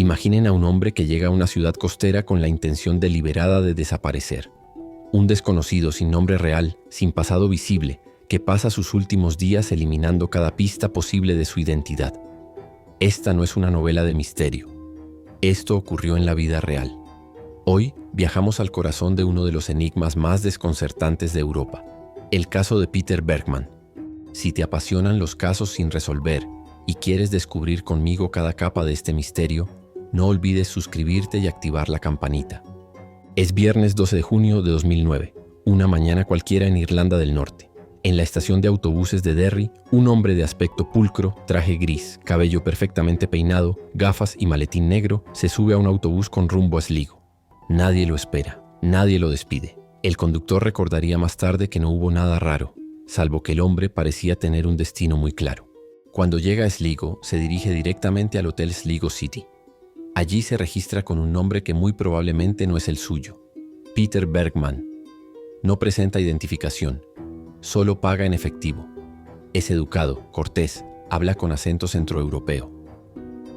Imaginen a un hombre que llega a una ciudad costera con la intención deliberada de desaparecer. Un desconocido sin nombre real, sin pasado visible, que pasa sus últimos días eliminando cada pista posible de su identidad. Esta no es una novela de misterio. Esto ocurrió en la vida real. Hoy viajamos al corazón de uno de los enigmas más desconcertantes de Europa, el caso de Peter Bergman. Si te apasionan los casos sin resolver y quieres descubrir conmigo cada capa de este misterio, no olvides suscribirte y activar la campanita. Es viernes 12 de junio de 2009, una mañana cualquiera en Irlanda del Norte. En la estación de autobuses de Derry, un hombre de aspecto pulcro, traje gris, cabello perfectamente peinado, gafas y maletín negro, se sube a un autobús con rumbo a Sligo. Nadie lo espera, nadie lo despide. El conductor recordaría más tarde que no hubo nada raro, salvo que el hombre parecía tener un destino muy claro. Cuando llega a Sligo, se dirige directamente al Hotel Sligo City. Allí se registra con un nombre que muy probablemente no es el suyo: Peter Bergman. No presenta identificación, solo paga en efectivo. Es educado, cortés, habla con acento centroeuropeo.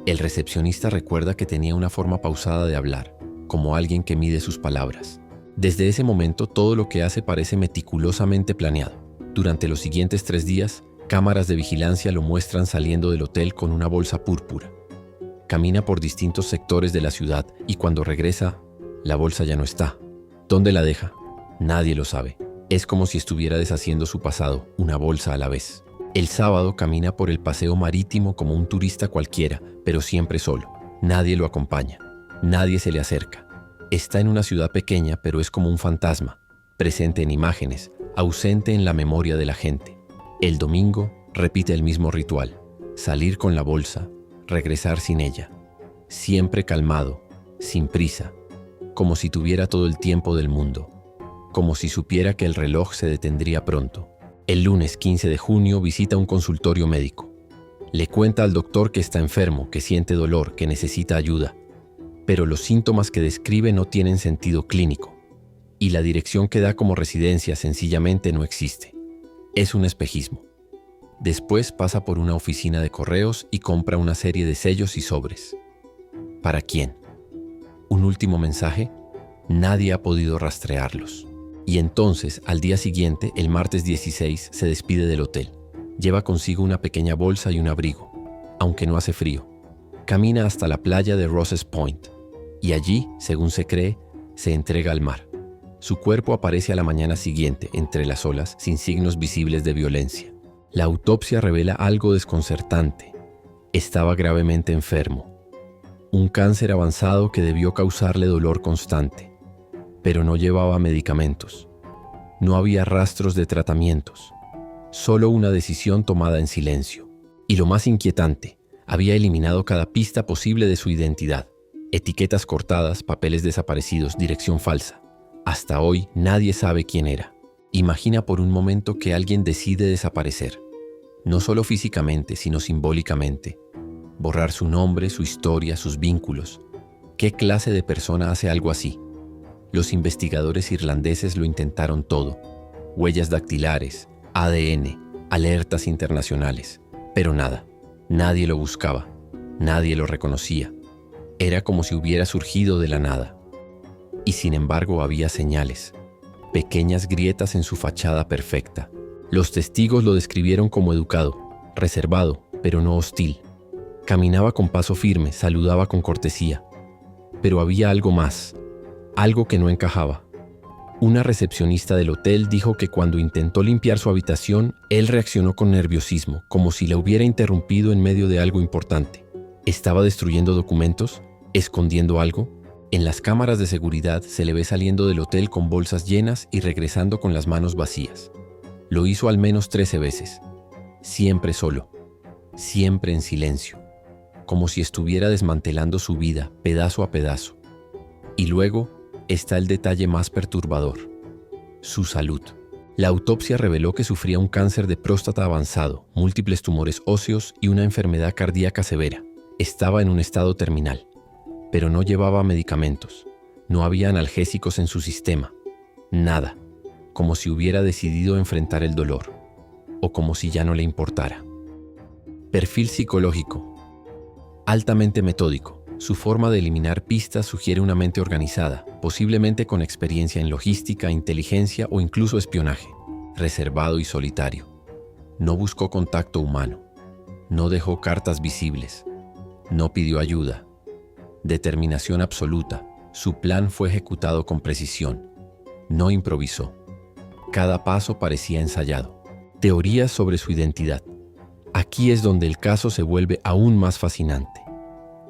El recepcionista recuerda que tenía una forma pausada de hablar, como alguien que mide sus palabras. Desde ese momento, todo lo que hace parece meticulosamente planeado. Durante los siguientes 3 días, cámaras de vigilancia lo muestran saliendo del hotel con una bolsa púrpura. Camina por distintos sectores de la ciudad y cuando regresa, la bolsa ya no está. ¿Dónde la deja? Nadie lo sabe. Es como si estuviera deshaciendo su pasado, una bolsa a la vez. El sábado camina por el paseo marítimo como un turista cualquiera, pero siempre solo. Nadie lo acompaña. Nadie se le acerca. Está en una ciudad pequeña, pero es como un fantasma, presente en imágenes, ausente en la memoria de la gente. El domingo repite el mismo ritual: salir con la bolsa, regresar sin ella. Siempre calmado, sin prisa, como si tuviera todo el tiempo del mundo, como si supiera que el reloj se detendría pronto. El lunes 15 de junio visita un consultorio médico. Le cuenta al doctor que está enfermo, que siente dolor, que necesita ayuda. Pero los síntomas que describe no tienen sentido clínico, y la dirección que da como residencia sencillamente no existe. Es un espejismo. Después pasa por una oficina de correos y compra una serie de sellos y sobres. ¿Para quién? ¿Un último mensaje? Nadie ha podido rastrearlos. Y entonces, al día siguiente, el martes 16, se despide del hotel. Lleva consigo una pequeña bolsa y un abrigo, aunque no hace frío. Camina hasta la playa de Rosses Point, y allí, según se cree, se entrega al mar. Su cuerpo aparece a la mañana siguiente, entre las olas, sin signos visibles de violencia. La autopsia revela algo desconcertante. Estaba gravemente enfermo. Un cáncer avanzado que debió causarle dolor constante. Pero no llevaba medicamentos. No había rastros de tratamientos. Solo una decisión tomada en silencio. Y lo más inquietante, había eliminado cada pista posible de su identidad. Etiquetas cortadas, papeles desaparecidos, dirección falsa. Hasta hoy nadie sabe quién era. Imagina por un momento que alguien decide desaparecer. No solo físicamente, sino simbólicamente. Borrar su nombre, su historia, sus vínculos. ¿Qué clase de persona hace algo así? Los investigadores irlandeses lo intentaron todo. Huellas dactilares, ADN, alertas internacionales. Pero nada. Nadie lo buscaba. Nadie lo reconocía. Era como si hubiera surgido de la nada. Y sin embargo había señales. Pequeñas grietas en su fachada perfecta. Los testigos lo describieron como educado, reservado, pero no hostil. Caminaba con paso firme, saludaba con cortesía. Pero había algo más, algo que no encajaba. Una recepcionista del hotel dijo que cuando intentó limpiar su habitación, él reaccionó con nerviosismo, como si la hubiera interrumpido en medio de algo importante. ¿Estaba destruyendo documentos? ¿Escondiendo algo? En las cámaras de seguridad se le ve saliendo del hotel con bolsas llenas y regresando con las manos vacías. Lo hizo al menos 13 veces. Siempre solo. Siempre en silencio. Como si estuviera desmantelando su vida, pedazo a pedazo. Y luego está el detalle más perturbador: su salud. La autopsia reveló que sufría un cáncer de próstata avanzado, múltiples tumores óseos y una enfermedad cardíaca severa. Estaba en un estado terminal, pero no llevaba medicamentos. No había analgésicos en su sistema. Nada. Como si hubiera decidido enfrentar el dolor, o como si ya no le importara. Perfil psicológico. Altamente metódico, Su forma de eliminar pistas sugiere una mente organizada, posiblemente con experiencia en logística, inteligencia o incluso espionaje. Reservado y solitario. No buscó contacto humano. No dejó cartas visibles. No pidió ayuda. Determinación absoluta. Su plan fue ejecutado con precisión. No improvisó. Cada paso parecía ensayado. Teorías sobre su identidad. Aquí es donde el caso se vuelve aún más fascinante.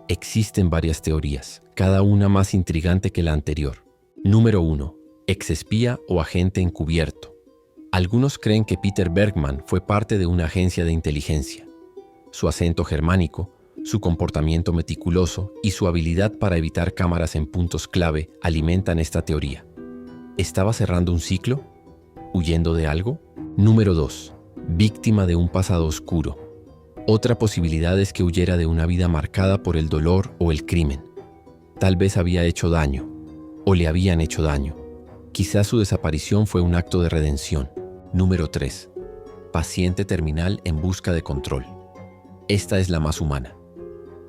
Existen varias teorías, cada una más intrigante que la anterior. Número 1. Exespía o agente encubierto. Algunos creen que Peter Bergman fue parte de una agencia de inteligencia. Su acento germánico, su comportamiento meticuloso y su habilidad para evitar cámaras en puntos clave alimentan esta teoría. ¿Estaba cerrando un ciclo? ¿Huyendo de algo? Número 2. Víctima de un pasado oscuro. Otra posibilidad es que huyera de una vida marcada por el dolor o el crimen. Tal vez había hecho daño, o le habían hecho daño. Quizás su desaparición fue un acto de redención. Número 3. Paciente terminal en busca de control. Esta es la más humana.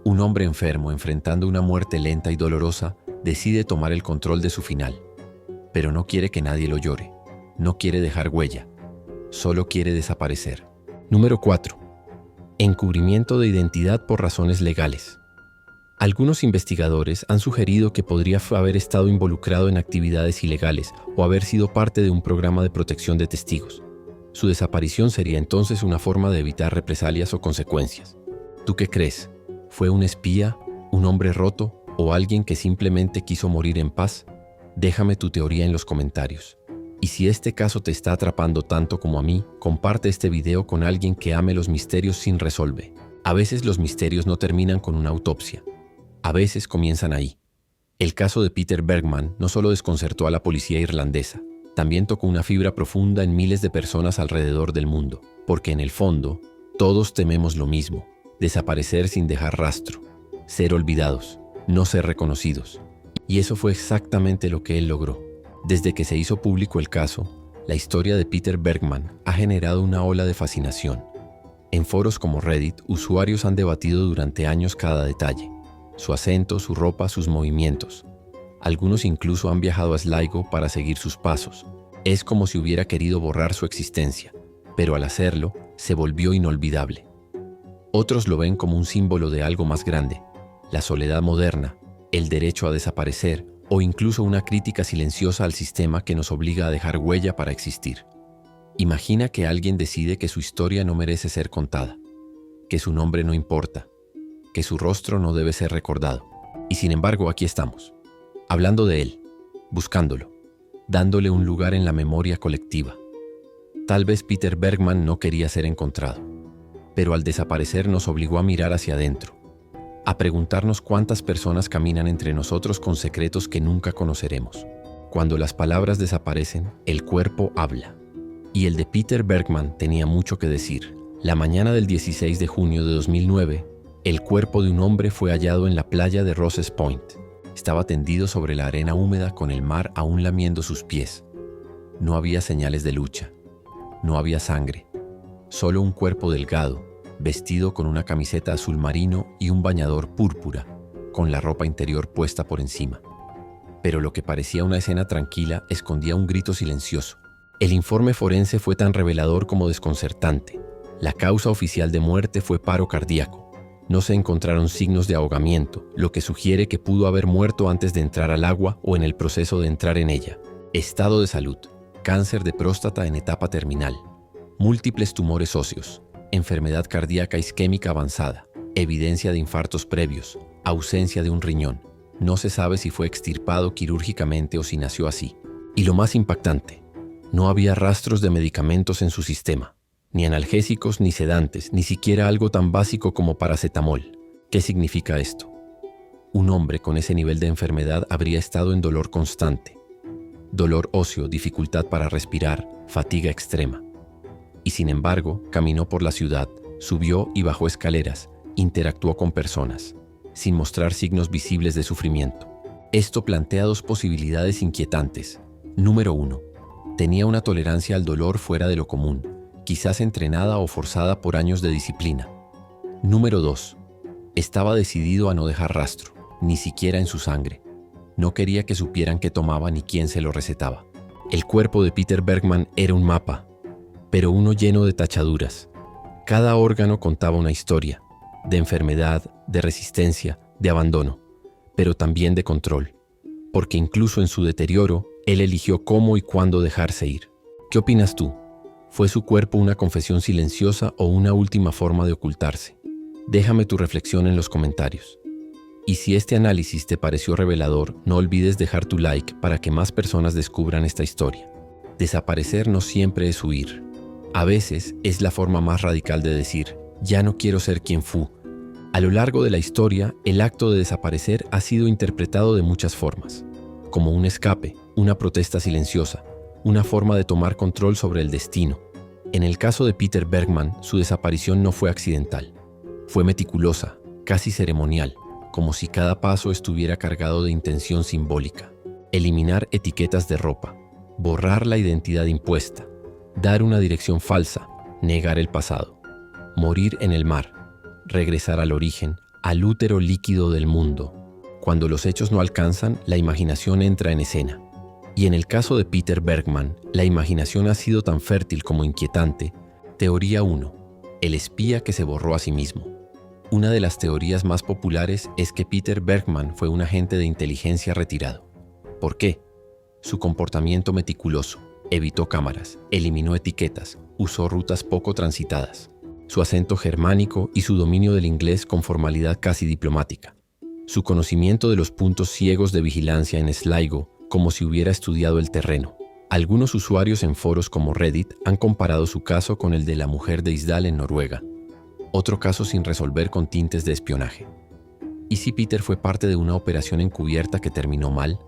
Un hombre enfermo enfrentando una muerte lenta y dolorosa decide tomar el control de su final. Pero no quiere que nadie lo llore. No quiere dejar huella. Solo quiere desaparecer. Número 4. Encubrimiento de identidad por razones legales. Algunos investigadores han sugerido que podría haber estado involucrado en actividades ilegales o haber sido parte de un programa de protección de testigos. Su desaparición sería entonces una forma de evitar represalias o consecuencias. ¿Tú qué crees? ¿Fue un espía, un hombre roto o alguien que simplemente quiso morir en paz? Déjame tu teoría en los comentarios. Y si este caso te está atrapando tanto como a mí, comparte este video con alguien que ame los misterios sin resolver. A veces los misterios no terminan con una autopsia. A veces comienzan ahí. El caso de Peter Bergman no solo desconcertó a la policía irlandesa, también tocó una fibra profunda en miles de personas alrededor del mundo, porque en el fondo, todos tememos lo mismo: desaparecer sin dejar rastro, ser olvidados, no ser reconocidos. Y eso fue exactamente lo que él logró. Desde que se hizo público el caso, la historia de Peter Bergman ha generado una ola de fascinación. En foros como Reddit, usuarios han debatido durante años cada detalle: su acento, su ropa, sus movimientos. Algunos incluso han viajado a Sligo para seguir sus pasos. Es como si hubiera querido borrar su existencia, pero al hacerlo, se volvió inolvidable. Otros lo ven como un símbolo de algo más grande: la soledad moderna, el derecho a desaparecer, o incluso una crítica silenciosa al sistema que nos obliga a dejar huella para existir. Imagina que alguien decide que su historia no merece ser contada, que su nombre no importa, que su rostro no debe ser recordado. Y sin embargo, aquí estamos, hablando de él, buscándolo, dándole un lugar en la memoria colectiva. Tal vez Peter Bergman no quería ser encontrado, pero al desaparecer nos obligó a mirar hacia adentro, a preguntarnos cuántas personas caminan entre nosotros con secretos que nunca conoceremos. Cuando las palabras desaparecen, el cuerpo habla. Y el de Peter Bergman tenía mucho que decir. La mañana del 16 de junio de 2009, el cuerpo de un hombre fue hallado en la playa de Rosses Point. Estaba tendido sobre la arena húmeda con el mar aún lamiendo sus pies. No había señales de lucha. No había sangre. Solo un cuerpo delgado, vestido con una camiseta azul marino y un bañador púrpura, con la ropa interior puesta por encima. Pero lo que parecía una escena tranquila escondía un grito silencioso. El informe forense fue tan revelador como desconcertante. La causa oficial de muerte fue paro cardíaco. No se encontraron signos de ahogamiento, lo que sugiere que pudo haber muerto antes de entrar al agua o en el proceso de entrar en ella. Estado de salud: cáncer de próstata en etapa terminal, múltiples tumores óseos, enfermedad cardíaca isquémica avanzada, evidencia de infartos previos, ausencia de un riñón. No se sabe si fue extirpado quirúrgicamente o si nació así. Y lo más impactante, no había rastros de medicamentos en su sistema, ni analgésicos ni sedantes, ni siquiera algo tan básico como paracetamol. ¿Qué significa esto? Un hombre con ese nivel de enfermedad habría estado en dolor constante, dolor óseo, dificultad para respirar, fatiga extrema. Y sin embargo, caminó por la ciudad, subió y bajó escaleras, interactuó con personas, sin mostrar signos visibles de sufrimiento. Esto plantea dos posibilidades inquietantes. Número 1. Tenía una tolerancia al dolor fuera de lo común, quizás entrenada o forzada por años de disciplina. Número 2. Estaba decidido a no dejar rastro. ni siquiera en su sangre. No quería que supieran qué tomaba ni quién se lo recetaba. El cuerpo de Peter Bergman era un mapa, pero uno lleno de tachaduras. Cada órgano contaba una historia, de enfermedad, de resistencia, de abandono, pero también de control, porque incluso en su deterioro, él eligió cómo y cuándo dejarse ir. ¿Qué opinas tú? ¿Fue su cuerpo una confesión silenciosa o una última forma de ocultarse? Déjame tu reflexión en los comentarios. Y si este análisis te pareció revelador, no olvides dejar tu like para que más personas descubran esta historia. Desaparecer no siempre es huir. A veces es la forma más radical de decir, ya no quiero ser quien fui. A lo largo de la historia, el acto de desaparecer ha sido interpretado de muchas formas, como un escape, una protesta silenciosa, una forma de tomar control sobre el destino. En el caso de Peter Bergman, su desaparición no fue accidental. Fue meticulosa, casi ceremonial, como si cada paso estuviera cargado de intención simbólica. Eliminar etiquetas de ropa, borrar la identidad impuesta, dar una dirección falsa, negar el pasado, morir en el mar, regresar al origen, al útero líquido del mundo. Cuando los hechos no alcanzan, la imaginación entra en escena. Y en el caso de Peter Bergman, la imaginación ha sido tan fértil como inquietante. Teoría 1. El espía que se borró a sí mismo. Una de las teorías más populares es que Peter Bergman fue un agente de inteligencia retirado. ¿Por qué? Su comportamiento meticuloso, evitó cámaras, eliminó etiquetas, usó rutas poco transitadas, su acento germánico y su dominio del inglés con formalidad casi diplomática, su conocimiento de los puntos ciegos de vigilancia en Sligo como si hubiera estudiado el terreno. Algunos usuarios en foros como Reddit han comparado su caso con el de la mujer de Isdal en Noruega, otro caso sin resolver con tintes de espionaje. ¿Y si Peter fue parte de una operación encubierta que terminó mal?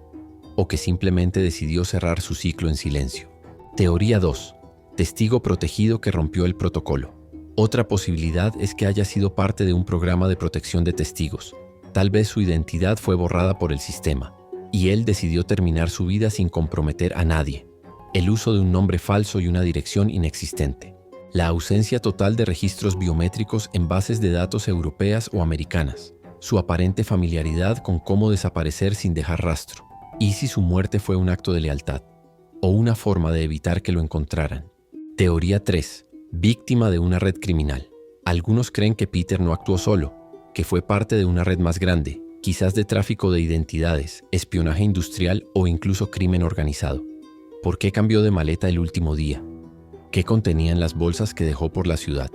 ¿O que simplemente decidió cerrar su ciclo en silencio? Teoría 2. Testigo protegido que rompió el protocolo. Otra posibilidad es que haya sido parte de un programa de protección de testigos. Tal vez su identidad fue borrada por el sistema, y él decidió terminar su vida sin comprometer a nadie. El uso de un nombre falso y una dirección inexistente. La ausencia total de registros biométricos en bases de datos europeas o americanas. Su aparente familiaridad con cómo desaparecer sin dejar rastro. ¿Y si su muerte fue un acto de lealtad? ¿O una forma de evitar que lo encontraran? Teoría 3. Víctima de una red criminal. Algunos creen que Peter no actuó solo, que fue parte de una red más grande, quizás de tráfico de identidades, espionaje industrial o incluso crimen organizado. ¿Por qué cambió de maleta el último día? ¿Qué contenían las bolsas que dejó por la ciudad?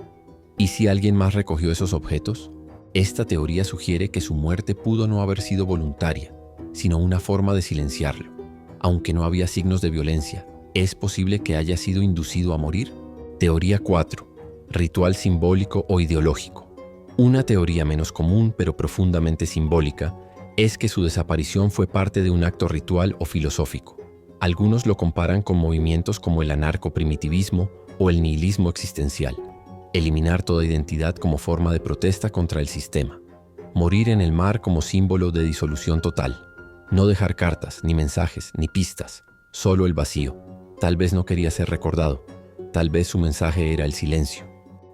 ¿Y si alguien más recogió esos objetos? Esta teoría sugiere que su muerte pudo no haber sido voluntaria, sino una forma de silenciarlo. Aunque no había signos de violencia, ¿es posible que haya sido inducido a morir? Teoría 4. Ritual simbólico o ideológico. Una teoría menos común pero profundamente simbólica es que su desaparición fue parte de un acto ritual o filosófico. Algunos lo comparan con movimientos como el anarcoprimitivismo o el nihilismo existencial. Eliminar toda identidad como forma de protesta contra el sistema. Morir en el mar como símbolo de disolución total. No dejar cartas, ni mensajes, ni pistas, solo el vacío. Tal vez no quería ser recordado. Tal vez su mensaje era el silencio.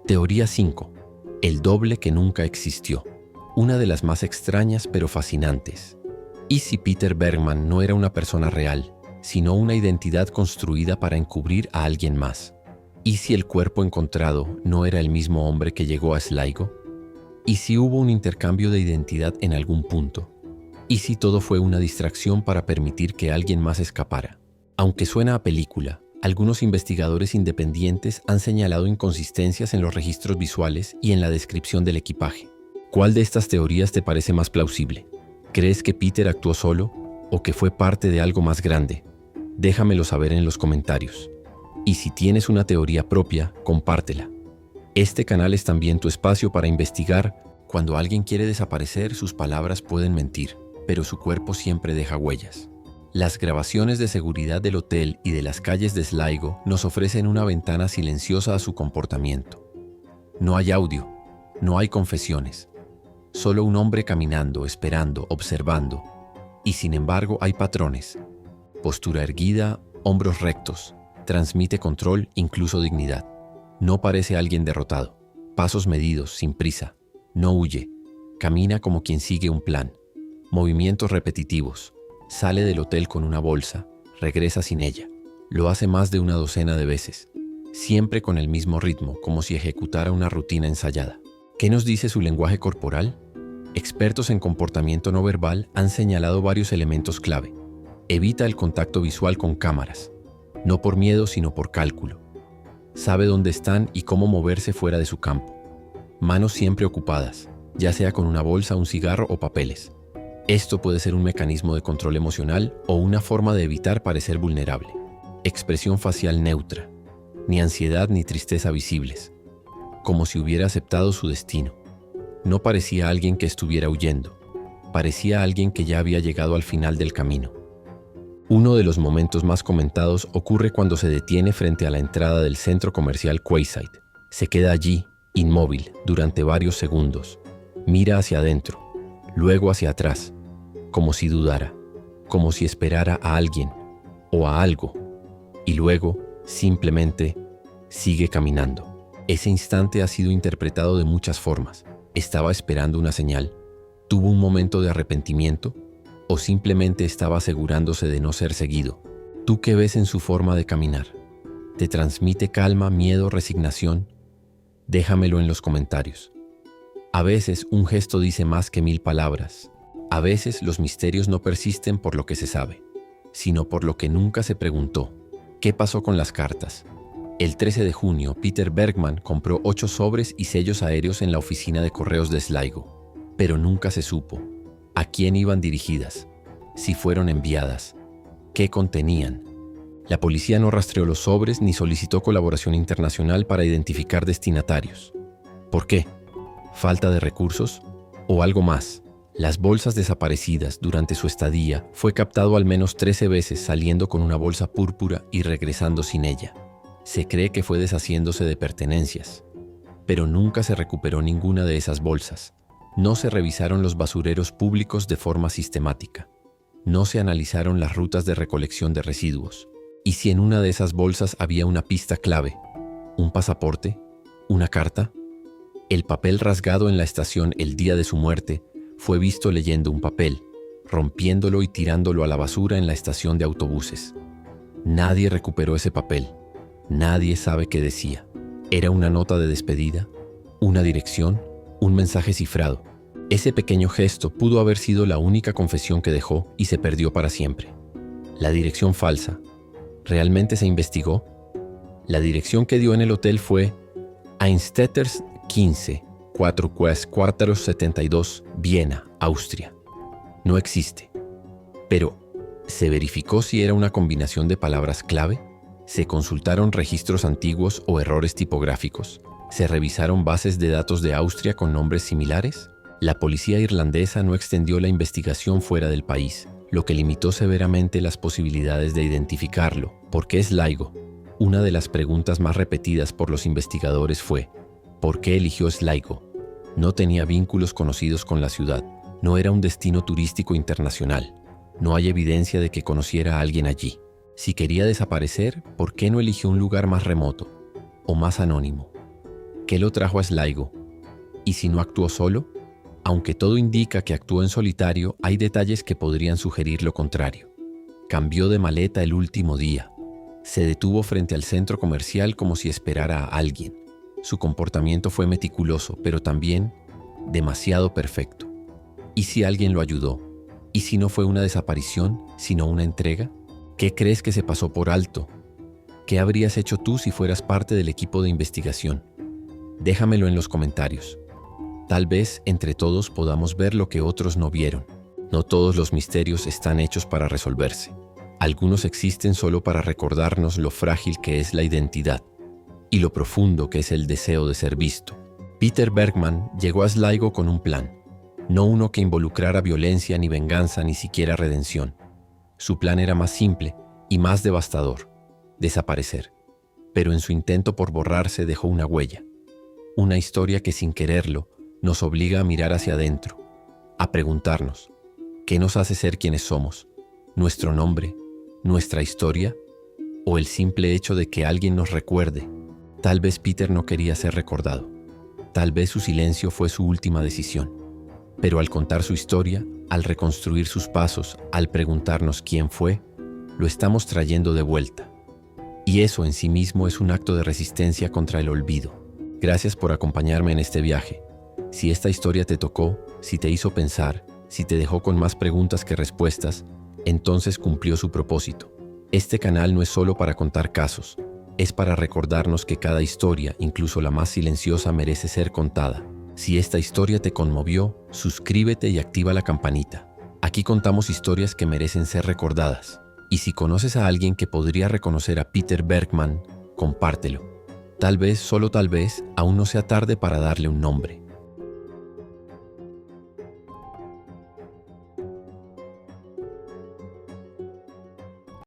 Teoría 5. El doble que nunca existió. Una de las más extrañas pero fascinantes. ¿Y si Peter Bergman no era una persona real, sino una identidad construida para encubrir a alguien más? ¿Y si el cuerpo encontrado no era el mismo hombre que llegó a Sligo? ¿Y si hubo un intercambio de identidad en algún punto? ¿Y si todo fue una distracción para permitir que alguien más escapara? Aunque suena a película, algunos investigadores independientes han señalado inconsistencias en los registros visuales y en la descripción del equipaje. ¿Cuál de estas teorías te parece más plausible? ¿Crees que Peter actuó solo o que fue parte de algo más grande? Déjamelo saber en los comentarios. Y si tienes una teoría propia, compártela. Este canal es también tu espacio para investigar. Cuando alguien quiere desaparecer, sus palabras pueden mentir, pero su cuerpo siempre deja huellas. Las grabaciones de seguridad del hotel y de las calles de Sligo nos ofrecen una ventana silenciosa a su comportamiento. No hay audio, no hay confesiones. Solo un hombre caminando, esperando, observando. Y sin embargo hay patrones. Postura erguida, hombros rectos. Transmite control, incluso dignidad. No parece alguien derrotado. Pasos medidos, sin prisa. No huye. Camina como quien sigue un plan. Movimientos repetitivos. Sale del hotel con una bolsa, regresa sin ella. Lo hace más de una docena de veces, siempre con el mismo ritmo, como si ejecutara una rutina ensayada. ¿Qué nos dice su lenguaje corporal? Expertos en comportamiento no verbal han señalado varios elementos clave. Evita el contacto visual con cámaras, no por miedo sino por cálculo. Sabe dónde están y cómo moverse fuera de su campo. Manos siempre ocupadas, ya sea con una bolsa, un cigarro o papeles. Esto puede ser un mecanismo de control emocional o una forma de evitar parecer vulnerable. Expresión facial neutra. Ni ansiedad ni tristeza visibles. Como si hubiera aceptado su destino. No parecía alguien que estuviera huyendo. Parecía alguien que ya había llegado al final del camino. Uno de los momentos más comentados ocurre cuando se detiene frente a la entrada del centro comercial Quayside. Se queda allí, inmóvil, durante varios segundos. Mira hacia adentro, luego hacia atrás, como si dudara, como si esperara a alguien o a algo, y luego, simplemente, sigue caminando. Ese instante ha sido interpretado de muchas formas. ¿Estaba esperando una señal? ¿Tuvo un momento de arrepentimiento? ¿O simplemente estaba asegurándose de no ser seguido? ¿Tú qué ves en su forma de caminar? ¿Te transmite calma, miedo, resignación? Déjamelo en los comentarios. A veces un gesto dice más que 1000 palabras. A veces los misterios no persisten por lo que se sabe, sino por lo que nunca se preguntó. ¿Qué pasó con las cartas? El 13 de junio, Peter Bergman compró 8 sobres y sellos aéreos en la oficina de correos de Sligo, pero nunca se supo a quién iban dirigidas, si fueron enviadas, qué contenían. La policía no rastreó los sobres ni solicitó colaboración internacional para identificar destinatarios. ¿Por qué? ¿Falta de recursos? ¿O algo más? Las bolsas desaparecidas durante su estadía fue captado al menos 13 veces saliendo con una bolsa púrpura y regresando sin ella. Se cree que fue deshaciéndose de pertenencias, pero nunca se recuperó ninguna de esas bolsas. No se revisaron los basureros públicos de forma sistemática. No se analizaron las rutas de recolección de residuos. ¿Y si en una de esas bolsas había una pista clave? ¿Un pasaporte? ¿Una carta? El papel rasgado en la estación el día de su muerte fue visto leyendo un papel, rompiéndolo y tirándolo a la basura en la estación de autobuses. Nadie recuperó ese papel. Nadie sabe qué decía. ¿Era una nota de despedida? ¿Una dirección? ¿Un mensaje cifrado? Ese pequeño gesto pudo haber sido la única confesión que dejó y se perdió para siempre. La dirección falsa. ¿Realmente se investigó? La dirección que dio en el hotel fue Einsteters 15, 442, Viena, Austria. No existe. Pero, ¿se verificó si era una combinación de palabras clave? ¿Se consultaron registros antiguos o errores tipográficos? ¿Se revisaron bases de datos de Austria con nombres similares? La policía irlandesa no extendió la investigación fuera del país, lo que limitó severamente las posibilidades de identificarlo. ¿Por qué Sligo? Una de las preguntas más repetidas por los investigadores fue: ¿por qué eligió Sligo? No tenía vínculos conocidos con la ciudad, no era un destino turístico internacional, no hay evidencia de que conociera a alguien allí. Si quería desaparecer, ¿por qué no eligió un lugar más remoto o más anónimo? ¿Qué lo trajo a Sligo? ¿Y si no actuó solo? Aunque todo indica que actuó en solitario, hay detalles que podrían sugerir lo contrario. Cambió de maleta el último día. Se detuvo frente al centro comercial como si esperara a alguien. Su comportamiento fue meticuloso, pero también demasiado perfecto. ¿Y si alguien lo ayudó? ¿Y si no fue una desaparición, sino una entrega? ¿Qué crees que se pasó por alto? ¿Qué habrías hecho tú si fueras parte del equipo de investigación? Déjamelo en los comentarios. Tal vez entre todos podamos ver lo que otros no vieron. No todos los misterios están hechos para resolverse. Algunos existen solo para recordarnos lo frágil que es la identidad y lo profundo que es el deseo de ser visto. Peter Bergman llegó a Sligo con un plan, no uno que involucrara violencia ni venganza ni siquiera redención. Su plan era más simple y más devastador: desaparecer. Pero en su intento por borrarse dejó una huella, una historia que sin quererlo nos obliga a mirar hacia adentro, a preguntarnos: ¿qué nos hace ser quienes somos? ¿Nuestro nombre? ¿Nuestra historia? ¿O el simple hecho de que alguien nos recuerde? Tal vez Peter no quería ser recordado. Tal vez su silencio fue su última decisión. Pero al contar su historia, al reconstruir sus pasos, al preguntarnos quién fue, lo estamos trayendo de vuelta. Y eso en sí mismo es un acto de resistencia contra el olvido. Gracias por acompañarme en este viaje. Si esta historia te tocó, si te hizo pensar, si te dejó con más preguntas que respuestas, entonces cumplió su propósito. Este canal no es solo para contar casos, es para recordarnos que cada historia, incluso la más silenciosa, merece ser contada. Si esta historia te conmovió, suscríbete y activa la campanita. Aquí contamos historias que merecen ser recordadas. Y si conoces a alguien que podría reconocer a Peter Bergman, compártelo. Tal vez, solo tal vez, aún no sea tarde para darle un nombre.